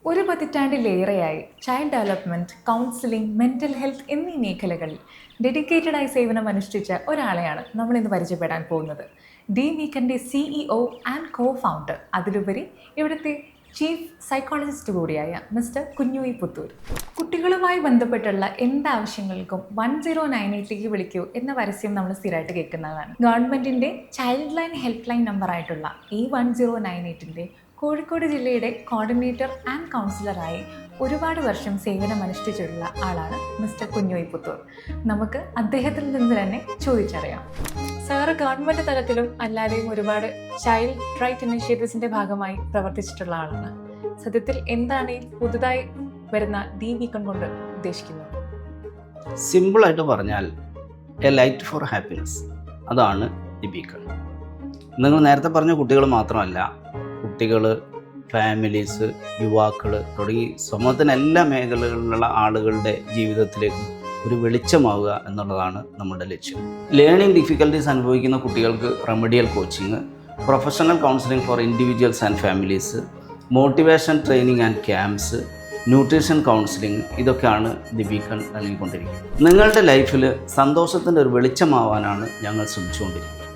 ഒരു പതിറ്റാണ്ടിലേറെയായി child development, counselling, mental health എന്നീ മേഖലകളിൽ ഡെഡിക്കേറ്റഡായി സേവനമനുഷ്ഠിച്ച ഒരാളെയാണ് നമ്മളിന്ന് പരിചയപ്പെടാൻ പോകുന്നത്. ഡി വീക്കെൻ്റെ CEO ആൻഡ് co-founder, അതിലുപരി ഇവിടുത്തെ ചീഫ് സൈക്കോളജിസ്റ്റ് കൂടിയായ മിസ്റ്റർ കുഞ്ഞുയി പുത്തൂർ. കുട്ടികളുമായി ബന്ധപ്പെട്ടുള്ള എന്താവശ്യങ്ങൾക്കും 1098 വിളിക്കൂ എന്ന പരസ്യം നമ്മൾ സ്ഥിരമായിട്ട് കേൾക്കുന്നതാണ്. ഗവൺമെൻറ്റിൻ്റെ ചൈൽഡ് ലൈൻ ഹെൽപ്പ് ലൈൻ നമ്പറായിട്ടുള്ള ഈ 1098ൻ്റെ കോഴിക്കോട് ജില്ലയുടെ കോർഡിനേറ്റർ ആൻഡ് കൗൺസിലറായി ഒരുപാട് വർഷം സേവനമനുഷ്ഠിച്ചിട്ടുള്ള ആളാണ് മിസ്റ്റർ കുഞ്ഞുയി പുത്തൂർ. നമുക്ക് അദ്ദേഹത്തിൽ നിന്ന് തന്നെ ചോദിച്ചറിയാം. സാറ് ഗവൺമെൻറ് തലത്തിലും അല്ലാതെയും ഒരുപാട് ചൈൽഡ് റൈറ്റ് ഇനിഷ്യേറ്റീവ്സിൻ്റെ ഭാഗമായി പ്രവർത്തിച്ചിട്ടുള്ള ആളാണ്. സത്യത്തിൽ എന്താണ് ഈ പുതുതായി വരുന്ന ഡി വീക്കൺ കൊണ്ട് ഉദ്ദേശിക്കുന്നത്? സിമ്പിളായിട്ട് പറഞ്ഞാൽ എ ലൈറ്റ് ഫോർ ഹാപ്പിനെസ്, അതാണ് ഡി വീക്കൺ. നിങ്ങൾ നേരത്തെ പറഞ്ഞ കുട്ടികൾ മാത്രമല്ല, കുട്ടികൾ, ഫാമിലീസ്, യുവാക്കൾ തുടങ്ങി സമൂഹത്തിന് എല്ലാ മേഖലകളിലുള്ള ആളുകളുടെ ജീവിതത്തിലേക്കും ഒരു വെളിച്ചമാവുക എന്നുള്ളതാണ് നമ്മുടെ ലക്ഷ്യം. ലേണിംഗ് ഡിഫിക്കൽട്ടീസ് അനുഭവിക്കുന്ന കുട്ടികൾക്ക് remedial coaching, professional counselling for individuals and families, motivation training and camps, nutrition counselling, ഇതൊക്കെയാണ് ദി വീക്കൺ നൽകിക്കൊണ്ടിരിക്കുന്നത്. നിങ്ങളുടെ ലൈഫിൽ സന്തോഷത്തിൻ്റെ ഒരു വെളിച്ചമാവാനാണ് ഞങ്ങൾ ശ്രമിച്ചുകൊണ്ടിരിക്കുന്നത്.